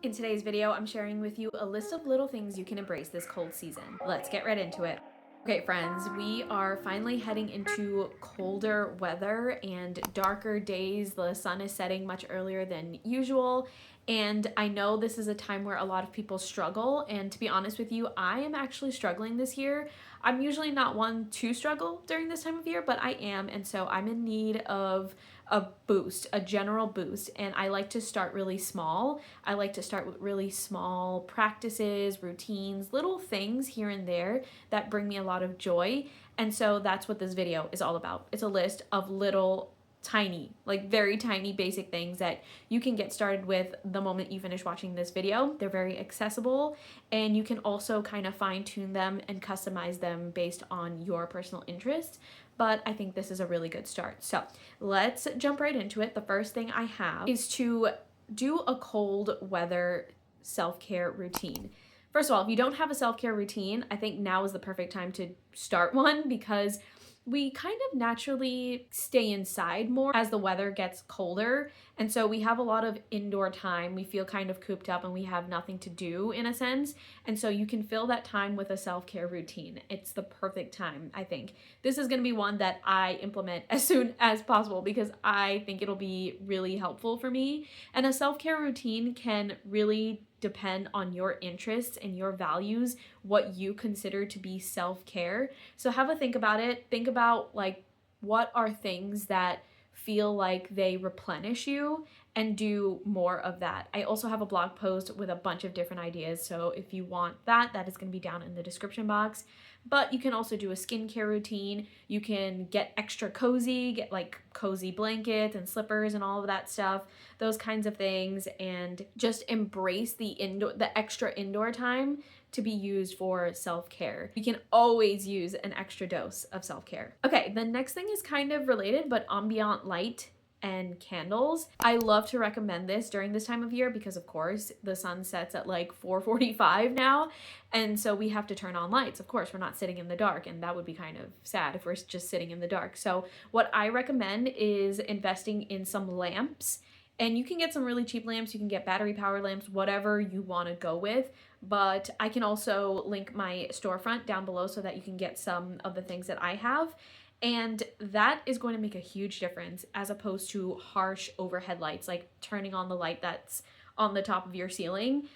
In today's video, I'm sharing with you a list of little things you can embrace this cold season. Let's get right into it. Okay, friends, we are finally heading into colder weather and darker days. The sun is setting much earlier than usual. And I know this is a time where a lot of people struggle. And to be honest with you, I am actually struggling this year. I'm usually not one to struggle during this time of year, but I am. And so I'm in need of a boost, a general boost. And I like to start really small. I like to start with really small practices, routines, little things here and there that bring me a lot of joy. And so that's what this video is all about. It's a list of little tiny, like very tiny basic things that you can get started with the moment you finish watching this video. They're very accessible, and you can also kind of fine tune them and customize them based on your personal interests. But I think this is a really good start. So let's jump right into it. The first thing I have is to do a cold weather self-care routine. First of all, if you don't have a self-care routine, I think now is the perfect time to start one, because we kind of naturally stay inside more as the weather gets colder. And so we have a lot of indoor time. We feel kind of cooped up and we have nothing to do in a sense. And so you can fill that time with a self-care routine. It's the perfect time, I think. This is going to be one that I implement as soon as possible because I think it'll be really helpful for me. And a self-care routine can really depend on your interests and your values, what you consider to be self-care. So have a think about it. Think about like what are things that feel like they replenish you, and do more of that. I also have a blog post with a bunch of different ideas. So if you want that, that is going to be down in the description box. But you can also do a skincare routine. You can get extra cozy, get like cozy blankets and slippers and all of that stuff, those kinds of things, and just embrace the extra indoor time to be used for self-care. You can always use an extra dose of self-care. Okay, the next thing is kind of related, but ambient light and candles. I love to recommend this during this time of year because of course the sun sets at like 4:45 now, and so we have to turn on lights. Of course, we're not sitting in the dark, and that would be kind of sad if we're just sitting in the dark. So what I recommend is investing in some lamps. And you can get some really cheap lamps. You can get battery power lamps, whatever you want to go with. But I can also link my storefront down below so that you can get some of the things that I have. And that is going to make a huge difference as opposed to harsh overhead lights, like turning on the light that's on the top of your ceiling.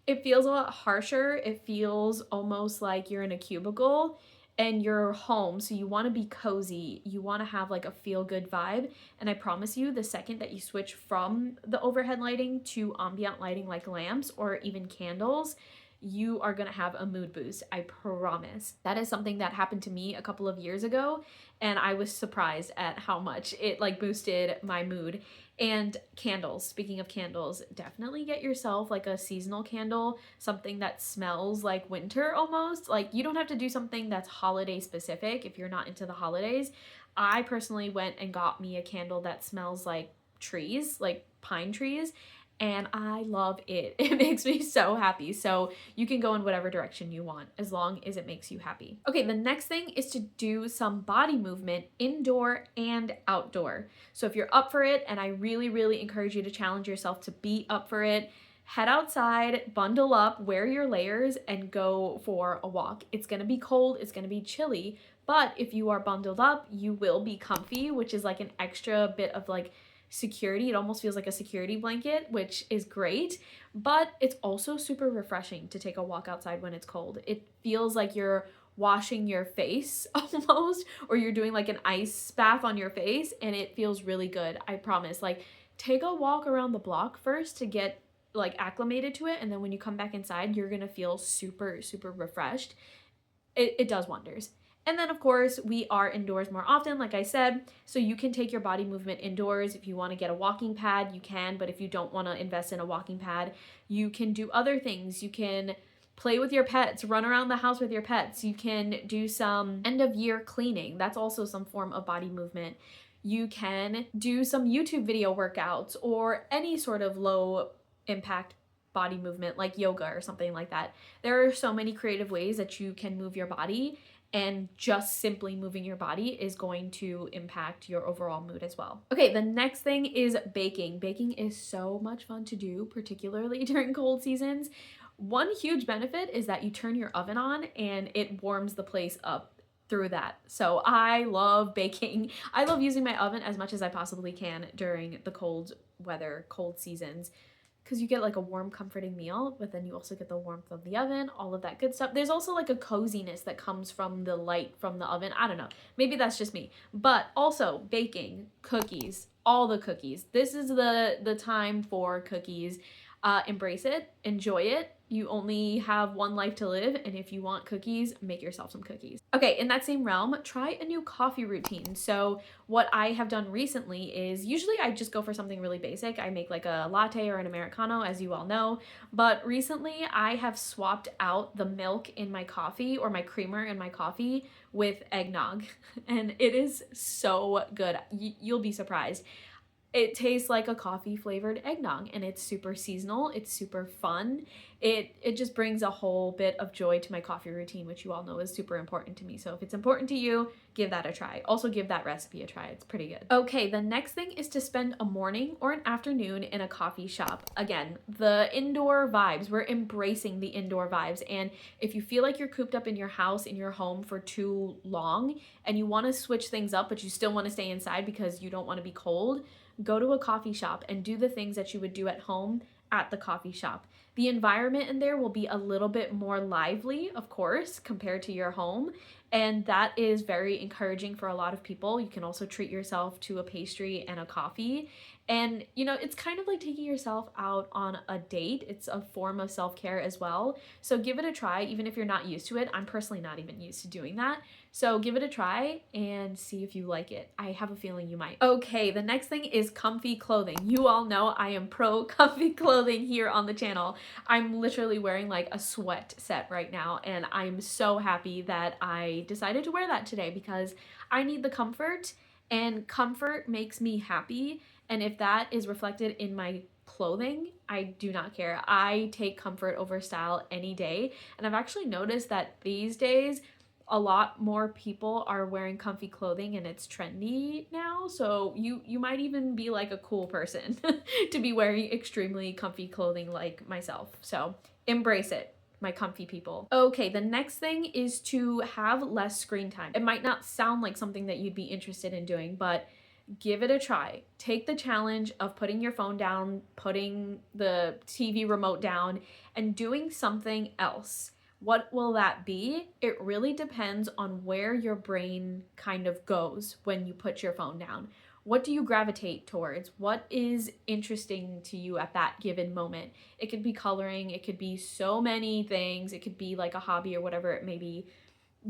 It feels a lot harsher. It feels almost like you're in a cubicle and you're home, so you want to be cozy. You want to have like a feel-good vibe. And I promise you, the second that you switch from the overhead lighting to ambient lighting like lamps or even candles, you are going to have a mood boost. I promise. That is something that happened to me a couple of years ago, and I was surprised at how much it like boosted my mood. And candles, speaking of candles, definitely get yourself like a seasonal candle, something that smells like winter almost. Like you don't have to do something that's holiday specific if you're not into the holidays. I personally went and got me a candle that smells like trees, like pine trees, and I love it. It makes me so happy. So you can go in whatever direction you want as long as it makes you happy. Okay, the next thing is to do some body movement indoor and outdoor. So if you're up for it, and I really, really encourage you to challenge yourself to be up for it, head outside, bundle up, wear your layers, and go for a walk. It's gonna be cold, it's gonna be chilly, but if you are bundled up, you will be comfy, which is like an extra bit of like security. It almost feels like a security blanket, which is great, but it's also super refreshing to take a walk outside when it's cold. It feels like you're washing your face almost, or you're doing like an ice bath on your face, and it feels really good. I promise. Like, take a walk around the block first to get like acclimated to it, and then when you come back inside, you're gonna feel super, super refreshed. It does wonders. And then, of course, we are indoors more often, like I said, so you can take your body movement indoors. If you want to get a walking pad, you can, but if you don't want to invest in a walking pad, you can do other things. You can play with your pets, run around the house with your pets. You can do some end of year cleaning. That's also some form of body movement. You can do some YouTube video workouts or any sort of low impact body movement like yoga or something like that. There are so many creative ways that you can move your body, and just simply moving your body is going to impact your overall mood as well. Okay, the next thing is baking. Baking is so much fun to do, particularly during cold seasons. One huge benefit is that you turn your oven on and it warms the place up through that. So I love baking. I love using my oven as much as I possibly can during the cold weather, cold seasons, because you get like a warm, comforting meal, but then you also get the warmth of the oven, all of that good stuff. There's also like a coziness that comes from the light from the oven. I don't know. Maybe that's just me. But also baking, cookies, all the cookies. This is the time for cookies. Embrace it, enjoy it. You only have one life to live, and if you want cookies, make yourself some cookies. Okay, in that same realm, try a new coffee routine. So what I have done recently is usually I just go for something really basic. I make like a latte or an Americano, as you all know, but recently I have swapped out the milk in my coffee or my creamer in my coffee with eggnog, and it is so good. You'll be surprised. It tastes like a coffee flavored eggnog, and it's super seasonal. It's super fun. It just brings a whole bit of joy to my coffee routine, which you all know is super important to me. So if it's important to you, give that a try. Also give that recipe a try. It's pretty good. Okay, the next thing is to spend a morning or an afternoon in a coffee shop. Again, the indoor vibes. We're embracing the indoor vibes. And if you feel like you're cooped up in your house, in your home for too long, and you want to switch things up, but you still want to stay inside because you don't want to be cold, go to a coffee shop and do the things that you would do at home at the coffee shop. The environment in there will be a little bit more lively, of course, compared to your home, and that is very encouraging for a lot of people. You can also treat yourself to a pastry and a coffee, and you know, it's kind of like taking yourself out on a date. It's a form of self-care as well, so give it a try, even if you're not used to it. I'm personally not even used to doing that, so give it a try and see if you like it. I have a feeling you might. Okay, the next thing is comfy clothing. You all know I am pro comfy clothing here on the channel. I'm literally wearing like a sweat set right now, and I'm so happy that I decided to wear that today because I need the comfort, and comfort makes me happy. And if that is reflected in my clothing, I do not care. I take comfort over style any day. And I've actually noticed that these days, a lot more people are wearing comfy clothing and it's trendy now. So you might even be like a cool person to be wearing extremely comfy clothing like myself. So embrace it, my comfy people. Okay, the next thing is to have less screen time. It might not sound like something that you'd be interested in doing, but give it a try. Take the challenge of putting your phone down, putting the TV remote down, and doing something else. What will that be? It really depends on where your brain kind of goes when you put your phone down. What do you gravitate towards? What is interesting to you at that given moment? It could be coloring, it could be so many things, it could be like a hobby or whatever it may be.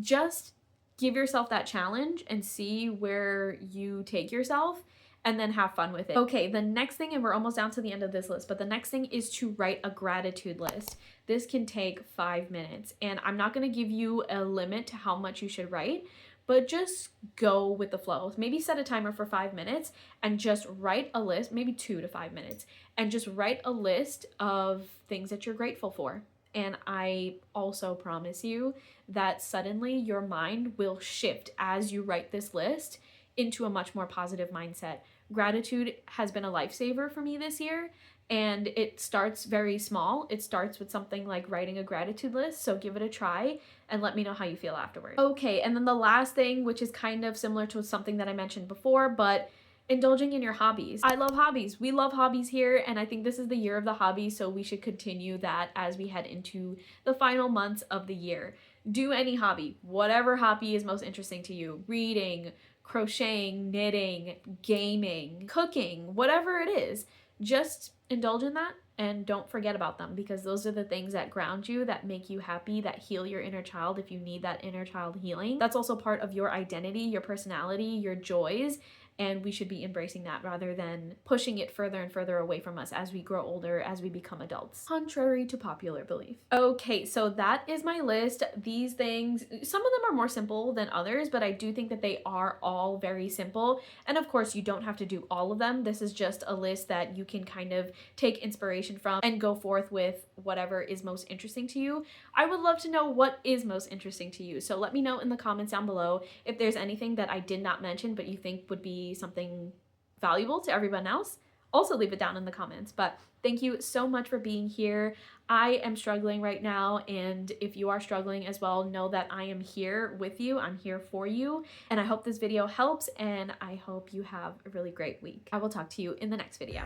Just give yourself that challenge and see where you take yourself, and then have fun with it. Okay, the next thing, and we're almost down to the end of this list, but the next thing is to write a gratitude list. This can take 5 minutes, and I'm not gonna give you a limit to how much you should write, but just go with the flow. Maybe set a timer for 5 minutes and just write a list, maybe 2 to 5 minutes, and just write a list of things that you're grateful for. And I also promise you that suddenly your mind will shift as you write this list into a much more positive mindset. Gratitude has been a lifesaver for me this year, and it starts very small. It starts with something like writing a gratitude list, so give it a try and let me know how you feel afterwards. Okay, and then the last thing, which is kind of similar to something that I mentioned before, but indulging in your hobbies. I love hobbies. We love hobbies here, and I think this is the year of the hobby, so we should continue that as we head into the final months of the year. Do any hobby, whatever hobby is most interesting to you. Reading, crocheting, knitting, gaming, cooking, whatever it is. Just indulge in that and don't forget about them, because those are the things that ground you, that make you happy, that heal your inner child if you need that inner child healing. That's also part of your identity, your personality, your joys. and we should be embracing that rather than pushing it further and further away from us as we grow older, as we become adults, contrary to popular belief. Okay, so that is my list. These things, some of them are more simple than others, but I do think that they are all very simple. And of course, you don't have to do all of them. This is just a list that you can kind of take inspiration from and go forth with whatever is most interesting to you. I would love to know what is most interesting to you. So let me know in the comments down below if there's anything that I did not mention but you think would be something valuable to everyone else. Also leave it down in the comments. But thank you so much for being here. I am struggling right now, and if you are struggling as well, know that I am here with you. I'm here for you, and I hope this video helps, and I hope you have a really great week. I will talk to you in the next video.